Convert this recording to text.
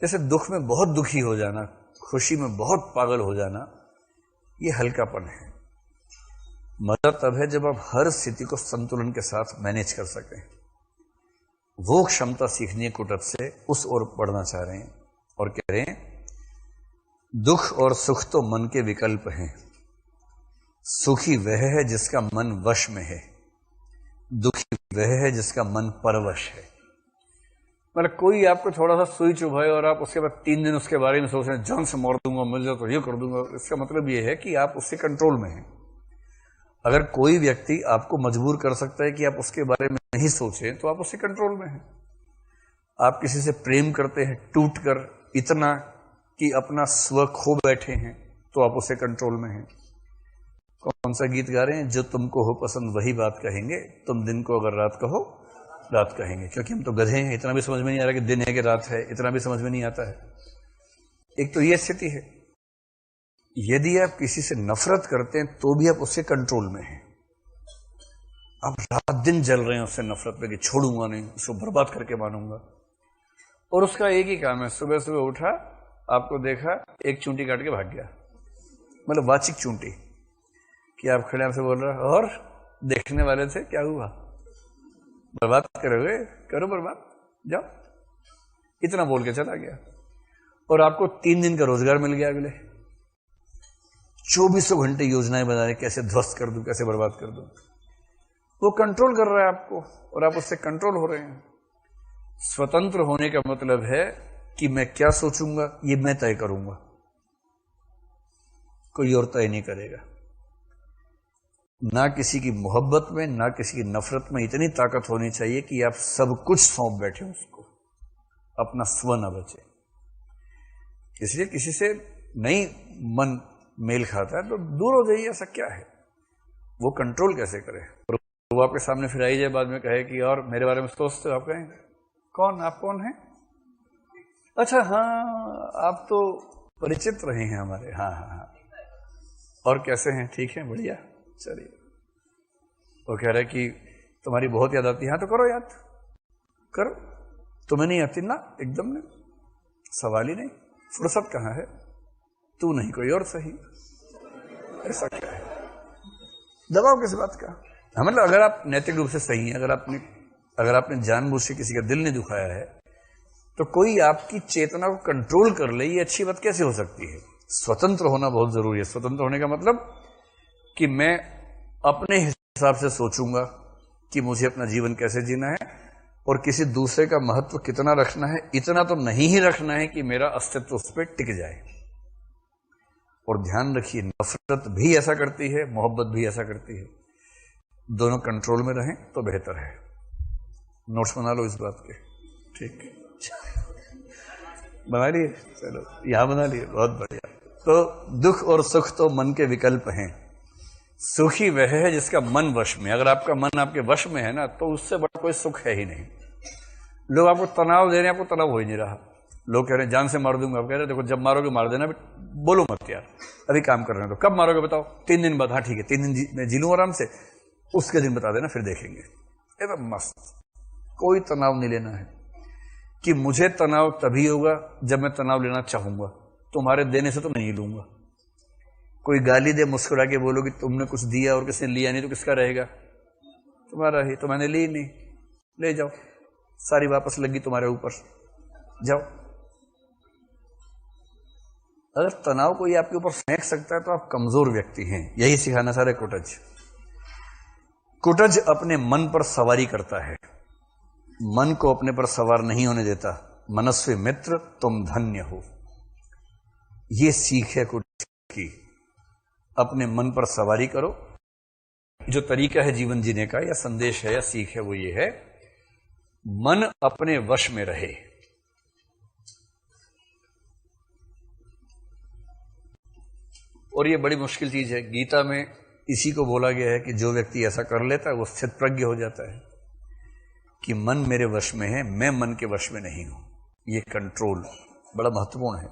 जैसे दुख में बहुत दुखी हो जाना, खुशी में बहुत पागल हो जाना, ये हल्कापन है। मजा तब है जब आप हर स्थिति को संतुलन के साथ मैनेज कर सकें। वो क्षमता सीखनी है कुटज से, उस ओर बढ़ना चाह रहे हैं और कह रहे हैं दुख और सुख तो मन के विकल्प हैं, सुखी वह है जिसका मन वश में है, दुखी वह है जिसका मन परवश है। मतलब कोई आपको थोड़ा सा सुई चुभाए और आप उसके बाद 3 दिन उसके बारे में सोच रहे हैं, जान से मार दूंगा, मिल जाए तो ये कर दूंगा, इसका मतलब ये है कि आप उससे कंट्रोल में हैं। अगर कोई व्यक्ति आपको मजबूर कर सकता है कि आप उसके बारे में नहीं सोचें, तो आप उससे कंट्रोल में हैं। आप किसी से प्रेम करते हैं टूट कर इतना कि अपना स्व खो बैठे हैं, तो आप उससे कंट्रोल में हैं। कौन सा गीत गा रहे हैं? जो तुमको हो पसंद वही बात कहेंगे, तुम दिन को अगर रात कहो रात कहेंगे। क्योंकि हम तो गधे हैं, इतना भी समझ में नहीं आ रहा कि दिन है कि रात है, इतना भी समझ में नहीं आता है। एक तो ये स्थिति है। यदि आप किसी से नफरत करते हैं तो भी आप उससे कंट्रोल में हैं। आप रात दिन जल रहे हैं उससे नफरत पे कि छोड़ूंगा नहीं, उसको बर्बाद करके मानूंगा। और उसका एक ही काम है, सुबह सुबह उठा, आपको देखा, एक चूंटी काट के भाग गया। मतलब वाचिक चूंटी कि आप खड़े आपसे बोल रहे और देखने वाले थे क्या हुआ, बर्बाद करोगे, करो बर्बाद, जाओ, इतना बोल के चला गया। और आपको 3 दिन का रोजगार मिल गया। अगले 24 घंटे योजनाएं बना रहे, कैसे ध्वस्त कर दूं, कैसे बर्बाद कर दूं। वो कंट्रोल कर रहा है आपको और आप उससे कंट्रोल हो रहे हैं। स्वतंत्र होने का मतलब है कि मैं क्या सोचूंगा ये मैं तय करूंगा, कोई और तय नहीं करेगा। ना किसी की मोहब्बत में, ना किसी की नफरत में इतनी ताकत होनी चाहिए कि आप सब कुछ सौंप बैठे उसको, अपना स्व न बचे। इसलिए किसी से नहीं मन मेल खाता है तो दूर हो जाइए। ऐसा क्या है? वो कंट्रोल कैसे करे? वो आपके सामने फिर आई जाए बाद में कहे कि और मेरे बारे में सोचते हो, आप कहें कौन, आप कौन हैं? अच्छा हाँ, आप तो परिचित रहे हैं हमारे। हाँ हाँ हाँ, और कैसे हैं? ठीक है, बढ़िया, चलिए। वो कह रहा है कि तुम्हारी बहुत याद आती है। हाँ तो करो याद, करो। तुम्हें नहीं आती ना? एकदम नहीं, सवाल ही नहीं। फुर्सत कहाँ है? तू नहीं कोई और सही। ऐसा क्या है? दबाव किस बात का? हाँ, मतलब अगर आप नैतिक रूप से सही हैं, अगर आपने जानबूझ से किसी का दिल नहीं दुखाया है, तो कोई आपकी चेतना को कंट्रोल कर ले, ये अच्छी बात कैसे हो सकती है? स्वतंत्र होना बहुत जरूरी है। स्वतंत्र होने का मतलब कि मैं अपने हिसाब से सोचूंगा कि मुझे अपना जीवन कैसे जीना है और किसी दूसरे का महत्व कितना रखना है। इतना तो नहीं ही रखना है कि मेरा अस्तित्व उस पर टिक जाए। और ध्यान रखिए, नफरत भी ऐसा करती है, मोहब्बत भी ऐसा करती है। दोनों कंट्रोल में रहें तो बेहतर है। नोट्स बना लो इस बात के, ठीक? बना लिए? चलो, यहां बना लिए, बहुत बढ़िया। तो दुख और सुख तो मन के विकल्प हैं, सुखी वह है जिसका मन वश में। अगर आपका मन आपके वश में है ना, तो उससे बड़ा कोई सुख है ही नहीं। लोग आपको तनाव दे रहे हैं, आपको तनाव हो ही नहीं रहा। लोग कह रहे हैं जान से मार दूंगा, आप कह रहे हैं देखो जब मारोगे मार देना, बोलो मत यार, अभी काम कर रहे हैं। तो कब मारोगे बताओ? 3 दिन बाद। हाँ ठीक है, 3 दिन मैं जी लूं आराम से, उसके दिन बता देना, फिर देखेंगे। एकदम मस्त, कोई तनाव नहीं लेना है। कि मुझे तनाव तभी होगा जब मैं तनाव लेना चाहूंगा, तुम्हारे देने से तो नहीं लूंगा। कोई गाली दे, मुस्कुरा के बोलो कि तुमने कुछ दिया और किसने लिया नहीं, तो किसका रहेगा? तुम्हारा ही। तो मैंने ली नहीं, ले जाओ, सारी वापस लगी तुम्हारे ऊपर, जाओ। अगर तनाव कोई आपके ऊपर फेंक सकता है तो आप कमजोर व्यक्ति हैं। यही सिखाना सारे कुटज। कुटज अपने मन पर सवारी करता है, मन को अपने पर सवार नहीं होने देता। मनस्वी मित्र तुम धन्य हो, ये सीख है कुटज की। अपने मन पर सवारी करो। जो तरीका है जीवन जीने का, या संदेश है या सीख है, वो ये है, मन अपने वश में रहे। और ये बड़ी मुश्किल चीज है। गीता में इसी को बोला गया है कि जो व्यक्ति ऐसा कर लेता है वो स्थित प्रज्ञ हो जाता है कि मन मेरे वश में है, मैं मन के वश में नहीं हूं। ये कंट्रोल बड़ा महत्वपूर्ण है।